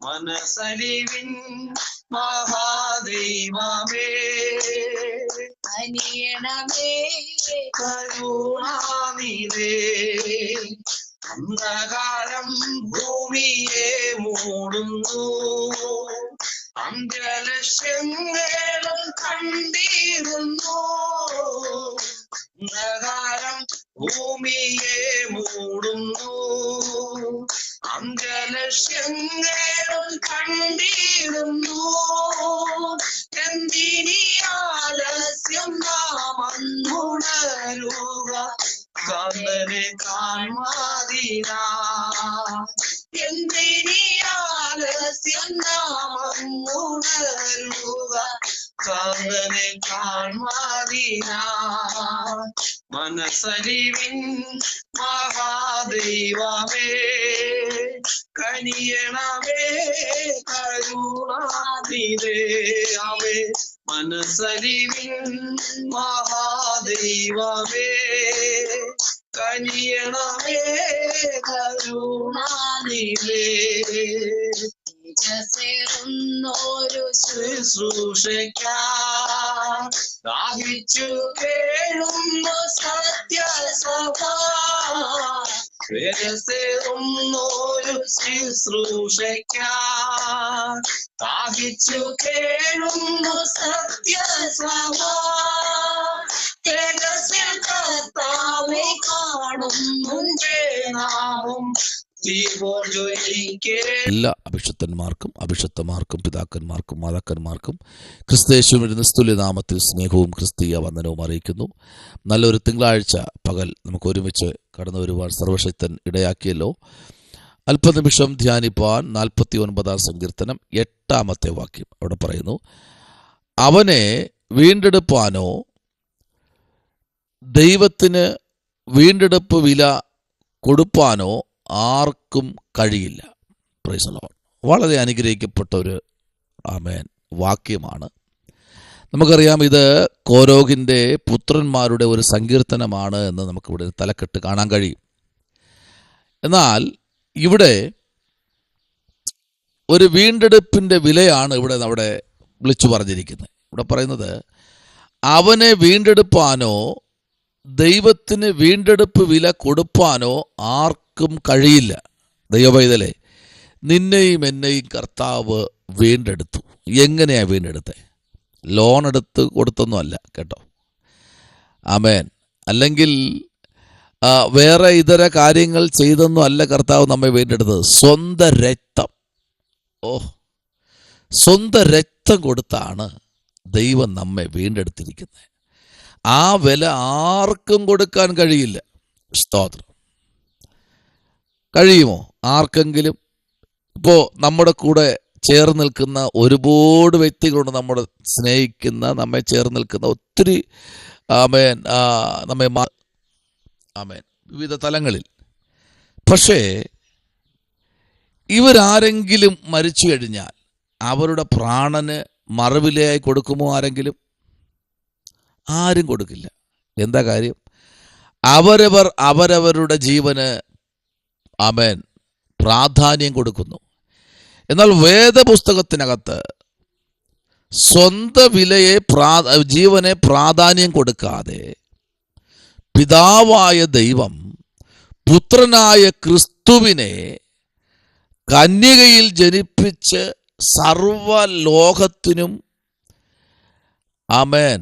മനസലിവിൻ മഹാദൈവമേ, അനിയണമേ കരുണാനിധേ. അന്ധകാരം ഭൂമിയെ മൂടുന്നു, അന്ത്യലക്ഷ്യങ്ങളും കണ്ടിരുന്നു. അന്ധകാരം ഭൂമിയെ മൂടുന്നു, അന്ത്യലക്ഷ്യങ്ങളും കണ്ടിരുന്നു. എന്തിനീ ആലസ്യം നാം അന്നുണരുക, കാന്തനെ കാൺമാതിനാ. എന്തിനീ ആലസ്യം നാം അന്നുണരുക, കാന്തനെ കാൺമാതിനാ. മനസലിവിൻ മഹാദൈവമേ, കനിയണമേ കരുണാനിധേ. അവേ മനസലിവിൻ മഹാദൈവമേ, കനിയണമേ കരുണാനിധേ. ചേർന്നൊരു ശുശ്രൂഷയ്ക്കാൻ ദാഹിച്ചു കേഴുന്നു സത്യസഭ. ചേർന്നൊരു ശുശ്രൂഷയ്ക്കാൻ ദാഹിച്ചു കേഴുന്നു സത്യസഭ. തേജസ്സിൽ കർത്താവെ കാണും മുൻപേ നാമം എല്ലാ അഭിഷക്തന്മാർക്കും അഭിഷക്തമാർക്കും പിതാക്കന്മാർക്കും മാതാക്കന്മാർക്കും ക്രിസ്തയേശുവിന്റെ നിസ്തുല്യ നാമത്തിൽ സ്നേഹവും ക്രിസ്തീയ വന്ദനവും അറിയിക്കുന്നു. നല്ലൊരു തിങ്കളാഴ്ച പകൽ നമുക്ക് ഒരുമിച്ച് കടന്നു വരുവാൻ സർവശക്തൻ ഇടയാക്കിയല്ലോ. അല്പനിമിഷം ധ്യാനിപ്പാൻ 49 സങ്കീർത്തനം 8 വാക്യം അവിടെ പറയുന്നു, അവനെ വീണ്ടെടുപ്പാനോ ദൈവത്തിന് വീണ്ടെടുപ്പ് വില കൊടുപ്പാനോ ആർക്കും കഴിയില്ല. Price the Lord. വളരെ അനുഗ്രഹിക്കപ്പെട്ട ഒരു ആമേൻ വാക്യമാണ്. നമുക്കറിയാം ഇത് കോരോഗിൻ്റെ പുത്രന്മാരുടെ ഒരു സങ്കീർത്തനമാണ് എന്ന് നമുക്കിവിടെ തലക്കെട്ട് കാണാൻ കഴിയും. എന്നാൽ ഇവിടെ ഒരു വീണ്ടെടുപ്പിൻ്റെ വിലയാണ് ഇവിടെ നമ്മുടെ വിളിച്ചു പറഞ്ഞിരിക്കുന്നത്. ഇവിടെ പറയുന്നത് അവനെ വീണ്ടെടുപ്പാനോ ദൈവത്തിന് വീണ്ടെടുപ്പ് വില കൊടുപ്പാനോ ആർക്കും കഴിയില്ല. ദൈവപൈതലേ, നിന്നെയും എന്നെയും കർത്താവ് വീണ്ടെടുത്തു. എങ്ങനെയാണ് വീണ്ടെടുത്തത്? ലോൺ എടുത്ത് കൊടുത്തൊന്നും അല്ല കേട്ടോ. ആമേൻ. അല്ലെങ്കിൽ വേറെ ഇതര കാര്യങ്ങൾ ചെയ്തൊന്നും അല്ല കർത്താവ് നമ്മെ വീണ്ടെടുത്തത്. സ്വന്തം രക്തം, സ്വന്തം രക്തം കൊടുത്താണ് ദൈവം നമ്മെ വീണ്ടെടുത്തിരിക്കുന്നത്. ആ വില ആർക്കും കൊടുക്കാൻ കഴിയില്ല. സ്തോത്രം. കഴിയുമോ ആർക്കെങ്കിലും? ഇപ്പോൾ നമ്മുടെ കൂടെ ചേർന്ന് നിൽക്കുന്ന ഒരുപാട് വ്യക്തികളുണ്ട്, നമ്മളെ സ്നേഹിക്കുന്ന, നമ്മെ ചേർന്ന് നിൽക്കുന്ന ഒത്തിരി ആമേൻ, നമ്മെ ആമേൻ വിവിധ തലങ്ങളിൽ. പക്ഷേ ഇവരാരെങ്കിലും മരിച്ചു കഴിഞ്ഞാൽ അവരുടെ പ്രാണന് മറുവിലയായി കൊടുക്കുമോ ആരെങ്കിലും? ആരും കൊടുക്കില്ല. എന്താ കാര്യം? അവരവരുടെ ജീവന് ആമേൻ പ്രാധാന്യം കൊടുക്കുന്നു. എന്നാൽ വേദപുസ്തകത്തിനകത്ത് സ്വന്തം വിലയെ ജീവനെ പ്രാധാന്യം കൊടുക്കാതെ പിതാവായ ദൈവം പുത്രനായ ക്രിസ്തുവിനെ കന്യകയിൽ ജനിപ്പിച്ച് സർവ്വലോകത്തിനും ആമേൻ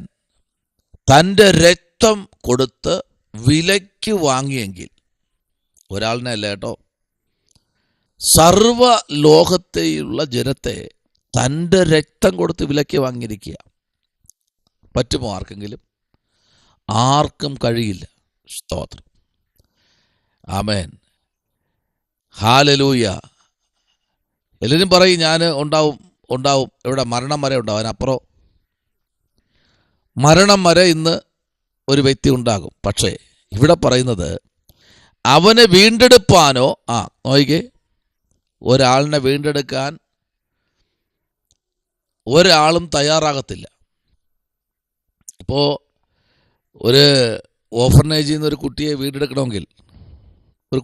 തൻ്റെ രക്തം കൊടുത്ത് വിലയ്ക്ക് വാങ്ങിയെങ്കിൽ, ഒരാളിനെ അല്ല കേട്ടോ, സർവ ലോകത്തെയുള്ള ജനത്തെ തൻ്റെ രക്തം കൊടുത്ത് വിലയ്ക്ക് വാങ്ങിയിരിക്കുക. പറ്റുമോ ആർക്കെങ്കിലും? ആർക്കും കഴിയില്ല. സ്തോത്രം. ആമേൻ. ഹല്ലേലൂയ. എല്ലാവരും പറയും ഞാൻ ഉണ്ടാവും. എവിടെ? മരണം വരെ ഉണ്ടാവും. അതിനപ്പുറം മരണം വരെ ഇന്ന് ഒരു വ്യക്തി ഉണ്ടാകും. പക്ഷേ ഇവിടെ പറയുന്നത് അവനെ വീണ്ടെടുപ്പാനോ, നോക്കിക്കേ, ഒരാളിനെ വീണ്ടെടുക്കാൻ ഒരാളും തയ്യാറാകത്തില്ല. ഇപ്പോൾ ഒരു ഓഫർനേജിൽ നിന്ന് ഒരു കുട്ടിയെ വീണ്ടെടുക്കണമെങ്കിൽ, ഒരു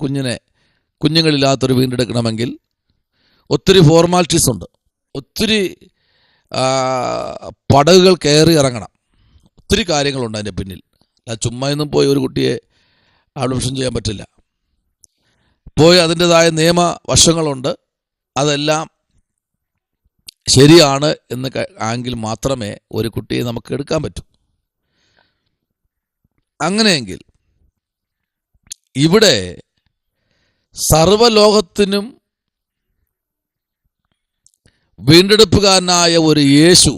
കുഞ്ഞുങ്ങളില്ലാത്തൊരു വീണ്ടെടുക്കണമെങ്കിൽ ഒത്തിരി ഫോർമാലിറ്റീസ് ഉണ്ട്, ഒത്തിരി പടകുകൾ കയറി ഇറങ്ങണം, ഒത്തിരി കാര്യങ്ങളുണ്ട് അതിൻ്റെ പിന്നിൽ. ചുമ്മാ ഒന്നും പോയി ഒരു കുട്ടിയെ അഡോപ്ഷൻ ചെയ്യാൻ പറ്റില്ല. പോയി അതിൻ്റെതായ നിയമ വശങ്ങളുണ്ട്. അതെല്ലാം ശരിയാണ് എന്ന് ആണെങ്കിൽ മാത്രമേ ഒരു കുട്ടിയെ നമുക്ക് എടുക്കാൻ പറ്റൂ. അങ്ങനെയെങ്കിൽ ഇവിടെ സർവ്വലോകത്തിനും വീണ്ടെടുപ്പുകാരനായ ഒരു യേശു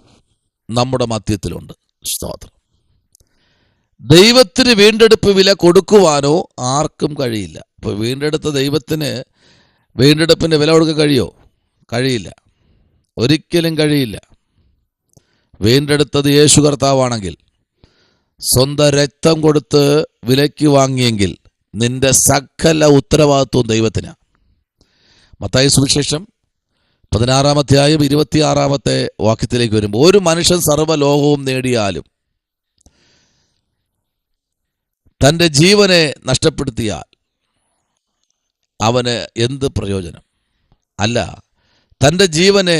നമ്മുടെ മധ്യത്തിലുണ്ട്. സ്തോത്രം. ദൈവത്തിന് വീണ്ടെടുപ്പ് വില കൊടുക്കുവാനോ ആർക്കും കഴിയില്ല. ഇപ്പോൾ വീണ്ടെടുത്ത ദൈവത്തിന് വീണ്ടെടുപ്പിൻ്റെ വില കൊടുക്കാൻ കഴിയോ? കഴിയില്ല, ഒരിക്കലും കഴിയില്ല. വീണ്ടെടുത്തത് യേശു കർത്താവാണെങ്കിൽ, സ്വന്തം രക്തം കൊടുത്ത് വിലയ്ക്ക് വാങ്ങിയെങ്കിൽ നിന്റെ സകല ഉത്തരവാദിത്വവും ദൈവത്തിനാണ്. മത്തായി സുവിശേഷം 16-ാം അധ്യായം 26-ാമത്തെ വാക്യത്തിലേക്ക് വരുമ്പോൾ, ഒരു മനുഷ്യൻ സർവ്വലോകവും നേടിയാലും തൻ്റെ ജീവനെ നഷ്ടപ്പെടുത്തിയാൽ അവന് എന്ത് പ്രയോജനം? അല്ല, തൻ്റെ ജീവനെ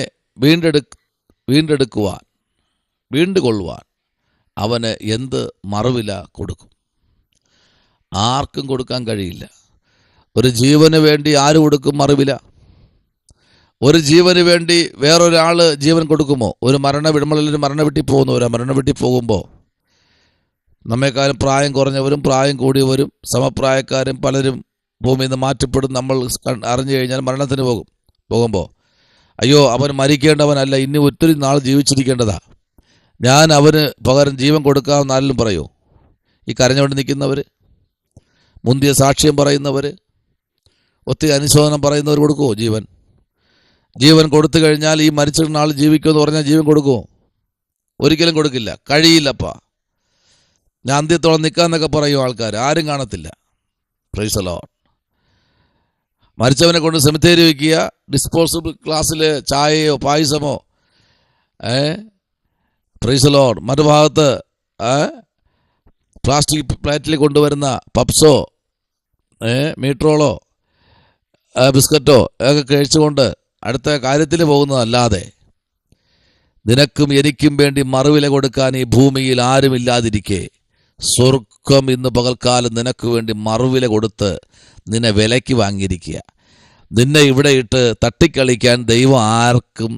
വീണ്ടുകൊള്ളുവാൻ അവന് എന്ത് മറുവില കൊടുക്കും? ആർക്കും കൊടുക്കാൻ കഴിയില്ല. ഒരു ജീവന് വേണ്ടി ആര് കൊടുക്കും മറുവില? ഒരു ജീവന് വേണ്ടി വേറൊരാൾ ജീവൻ കൊടുക്കുമോ? ഒരു മരണ വീട്ടിൽ പോകുന്നവരാ. മരണ വീട്ടിൽ പോകുമ്പോൾ നമ്മെക്കാളും പ്രായം കുറഞ്ഞവരും പ്രായം കൂടിയവരും സമപ്രായക്കാരും പലരും ഭൂമിയിൽ നിന്ന് മാറ്റപ്പെടും. നമ്മൾ അറിഞ്ഞു കഴിഞ്ഞാൽ മരണത്തിന് പോകുമ്പോൾ അയ്യോ അവൻ മരിക്കേണ്ടവനല്ല, ഇനി ഒത്തിരി നാൾ ജീവിച്ചിരിക്കേണ്ടതാ, ഞാൻ അവന് പകരം ജീവൻ കൊടുക്കാമെന്ന് ആരെങ്കിലും പറയൂ? ഈ കരഞ്ഞുകൊണ്ട് നിൽക്കുന്നവർ, മുന്തിയ സാക്ഷ്യം പറയുന്നവർ, ഒത്തിരി അനുശോചനം പറയുന്നവർ കൊടുക്കുമോ ജീവൻ? ജീവൻ കൊടുത്തു കഴിഞ്ഞാൽ ഈ മരിച്ച നാൾ ജീവിക്കുമെന്ന് പറഞ്ഞാൽ ജീവൻ കൊടുക്കുമോ? ഒരിക്കലും കൊടുക്കില്ല, കഴിയില്ലപ്പാ. ഞാൻ അന്ത്യത്തോളം നിൽക്കാമെന്നൊക്കെ പറയും ആൾക്കാർ, ആരും കാണത്തില്ല. Praise the lord. മരിച്ചവനെ കൊണ്ട് സെമിത്തേരി വയ്ക്കുക, ഡിസ്പോസിബിൾ ഗ്ലാസ്സിൽ ചായയോ പായസമോ, പ്രൈസ് ദി ലോർഡ്, മറുഭാഗത്ത് പ്ലാസ്റ്റിക് പ്ലേറ്റിൽ കൊണ്ടുവരുന്ന പപ്സോ മീട്രോളോ ബിസ്ക്കറ്റോ ഒക്കെ കഴിച്ചുകൊണ്ട് അടുത്ത കാര്യത്തിൽ പോകുന്നതല്ലാതെ നിനക്കും എനിക്കും വേണ്ടി മറുവില കൊടുക്കാൻ ഈ ഭൂമിയിൽ ആരുമില്ലാതിരിക്കെ സ്വർഗം ഇന്ന് പകൽക്കാലം നിനക്ക് വേണ്ടി മറുവില കൊടുത്ത് നിന്നെ വിലയ്ക്ക് വാങ്ങിയിരിക്കുക. നിന്നെ ഇവിടെ ഇട്ട് തട്ടിക്കളിക്കാൻ ദൈവം ആർക്കും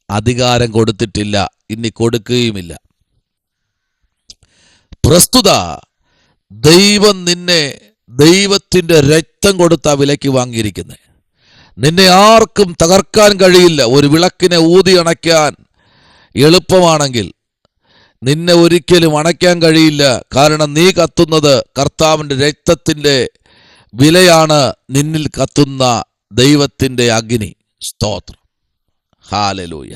അധികാരം കൊടുത്തിട്ടില്ല, ഇനി കൊടുക്കുകയുമില്ല. പ്രസ്തുത ദൈവം നിന്നെ ദൈവത്തിൻ്റെ രക്തം കൊടുത്താ വിലയ്ക്ക് വാങ്ങിയിരിക്കുന്നത്. നിന്നെ ആർക്കും തകർക്കാൻ കഴിയില്ല. ഒരു വിളക്കിനെ ഊതി അണയ്ക്കാൻ എളുപ്പമാണെങ്കിൽ നിന്നെ ഒരിക്കലും അണയ്ക്കാൻ കഴിയില്ല. കാരണം നീ കത്തുന്നത് കർത്താവിൻ്റെ രക്തത്തിൻ്റെ വിലയാണ്, നിന്നിൽ കത്തുന്ന ദൈവത്തിൻ്റെ അഗ്നി. സ്തോത്രം, ഹല്ലേലൂയ.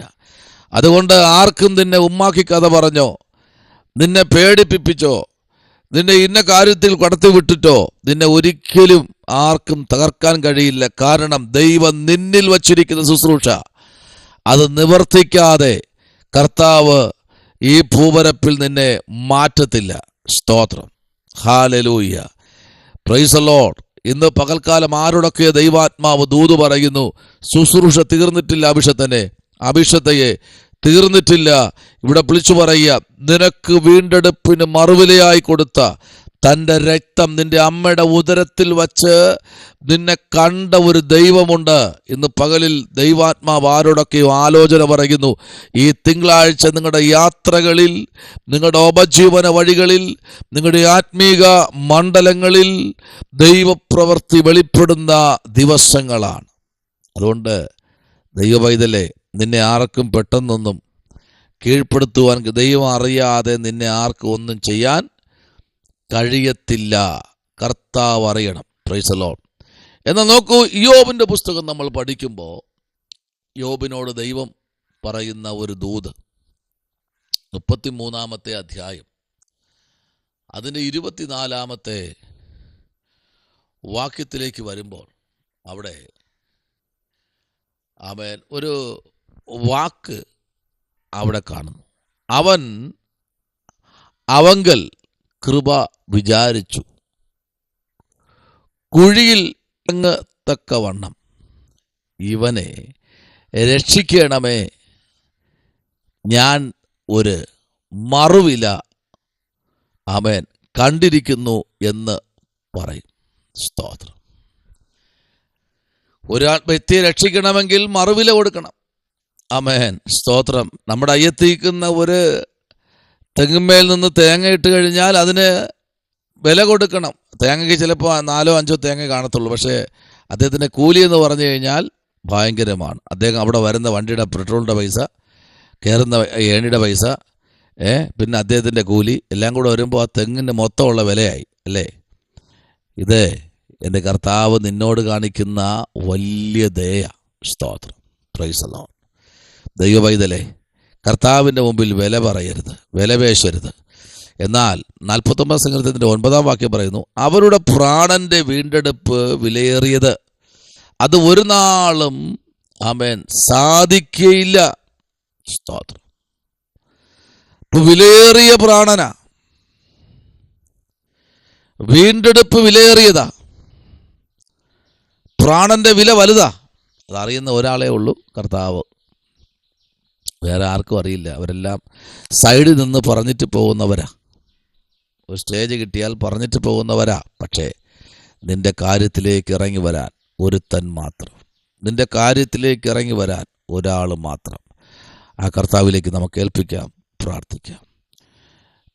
അതുകൊണ്ട് ആർക്കും നിന്നെ ഉമ്മാക്കി കഥ പറഞ്ഞോ, നിന്നെ പേടിപ്പിപ്പിച്ചോ, നിന്നെ ഇന്ന കാര്യത്തിൽ കടത്തി വിട്ടിട്ടോ നിന്നെ ഒരിക്കലും ആർക്കും തകർക്കാൻ കഴിയില്ല. കാരണം ദൈവം നിന്നിൽ വച്ചിരിക്കുന്ന ശുശ്രൂഷ അത് നിവർത്തിക്കാതെ കർത്താവ് ഈ ഭൂപരപ്പിൽ നിന്നെ മാറ്റത്തില്ല. സ്തോത്രം, ഹല്ലേലൂയ, പ്രൈസ് ദി ലോർഡ്. ഇന്ന് പകൽക്കാലം ആരോടൊക്കെ ദൈവാത്മാവ് ദൂത് പറയുന്നു, ശുശ്രൂഷ തീർന്നിട്ടില്ല, അഭിഷത്തയെ തീർന്നിട്ടില്ല. ഇവിടെ വിളിച്ചു പറയുക, നിനക്ക് വീണ്ടെടുപ്പിന് മറുവിലയായി കൊടുത്ത തൻ്റെ രക്തം നിന്റെ അമ്മയുടെ ഉദരത്തിൽ വച്ച് നിന്നെ കണ്ട ഒരു ദൈവമുണ്ട്. ഇന്ന് പകലിൽ ദൈവാത്മാവ് ആരോടൊക്കെയോ ആലോചന പറയുന്നു. ഈ തിങ്കളാഴ്ച നിങ്ങളുടെ യാത്രകളിൽ, നിങ്ങളുടെ ഉപജീവന വഴികളിൽ, നിങ്ങളുടെ ആത്മീക മണ്ഡലങ്ങളിൽ ദൈവപ്രവൃത്തി വെളിപ്പെടുന്ന ദിവസങ്ങളാണ്. അതുകൊണ്ട് ദൈവപൈതലേ, നിന്നെ ആർക്കും പെട്ടെന്നൊന്നും കീഴ്പ്പെടുത്തുവാൻ, ദൈവം അറിയാതെ നിന്നെ ആർക്കും ഒന്നും ചെയ്യാൻ കഴിയത്തില്ല. കർത്താവ് അറിയണം. Price the Lord. എന്നാൽ നോക്കൂ, യോബിൻ്റെ പുസ്തകം നമ്മൾ പഠിക്കുമ്പോൾ യോബിനോട് ദൈവം പറയുന്ന ഒരു ദൂത് 33-ാമത്തെ അധ്യായം അതിൻ്റെ 24-ാമത്തെ വാക്യത്തിലേക്ക് വരുമ്പോൾ അവിടെ അവൻ ഒരു വാക്ക് അവിടെ കാണുന്നു. അവങ്കൽ കൃപ വിചാരിച്ചു, കുഴിയിൽ തക്കവണ്ണം ഇവനെ രക്ഷിക്കണമേ, ഞാൻ ഒരു മറുവില ആമേൻ കണ്ടിരിക്കുന്നു എന്ന് പറയും. സ്തോത്രം. ഒരു വ്യക്തിയെ രക്ഷിക്കണമെങ്കിൽ മറുവില കൊടുക്കണം. ആമേൻ. സ്തോത്രം. നമ്മുടെ അയ്യത്തിക്കുന്ന ഒരു തെങ്ങുമേൽ നിന്ന് തേങ്ങ ഇട്ട് കഴിഞ്ഞാൽ അതിന് വില കൊടുക്കണം. തേങ്ങയ്ക്ക് ചിലപ്പോൾ 4-5 തേങ്ങ കാണത്തുള്ളൂ. പക്ഷേ അദ്ദേഹത്തിൻ്റെ കൂലി എന്ന് പറഞ്ഞു കഴിഞ്ഞാൽ ഭയങ്കരമാണ്. അദ്ദേഹം അവിടെ വരുന്ന വണ്ടിയുടെ പെട്രോളിൻ്റെ പൈസ, കയറുന്ന ഏണിയുടെ പൈസ, പിന്നെ അദ്ദേഹത്തിൻ്റെ കൂലി എല്ലാം കൂടെ വരുമ്പോൾ ആ തെങ്ങിൻ്റെ മൊത്തമുള്ള വിലയായി അല്ലേ. ഇത് എൻ്റെ കർത്താവ് നിന്നോട് കാണിക്കുന്ന വലിയ ദയ. സ്തോത്രം. Price the Lord. ദൈവപൈതലേ, കർത്താവിൻ്റെ മുമ്പിൽ വില പറയരുത്, വിലപേശരുത്. എന്നാൽ 49 സങ്കീർത്തനത്തിൻ്റെ 9-ാം വാക്യം പറയുന്നു, അവരുടെ പ്രാണന്റെ വീണ്ടെടുപ്പ് വിലയേറിയത്, അത് ഒരു നാളും ആമേൻ സാധിക്കയില്ല. സ്തോത്രം. വിലയേറിയ പ്രാണനാ, വീണ്ടെടുപ്പ് വിലയേറിയതാ, പ്രാണന്റെ വില വലുതാ. അതറിയുന്ന ഒരാളേ ഉള്ളൂ, കർത്താവ്. വേറെ ആർക്കും അറിയില്ല. അവരെല്ലാം സൈഡിൽ നിന്ന് പറഞ്ഞിട്ട് പോകുന്നവരാ. ഒരു സ്റ്റേജ് കിട്ടിയാൽ പറഞ്ഞിട്ട് പോകുന്നവരാ. പക്ഷേ നിന്റെ കാര്യത്തിലേക്ക് ഇറങ്ങി വരാൻ ഒരുത്തൻ മാത്രം, നിന്റെ കാര്യത്തിലേക്ക് ഇറങ്ങി വരാൻ ഒരാൾ മാത്രം. ആ കർത്താവിലേക്ക് നമുക്ക് ഏൽപ്പിക്കാം, പ്രാർത്ഥിക്കാം.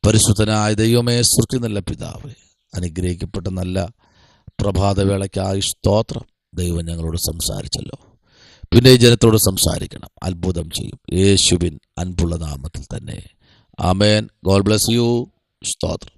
പരിശുദ്ധനായ ദൈവമേ, സ്തുതി നല്ല പിതാവേ, അനുഗ്രഹിക്കപ്പെട്ട നല്ല പ്രഭാതവേളയ്ക്കായി സ്തോത്രം. ദൈവം ഞങ്ങളോട് സംസാരിച്ചല്ലോ, പിന്നെ ഈ ജനത്തോട് സംസാരിക്കണം, അത്ഭുതം ചെയ്യും. യേശുവിൻ അൻപുള്ള നാമത്തിൽ തന്നെ. ആമേൻ. God bless you. സ്തോത്രം.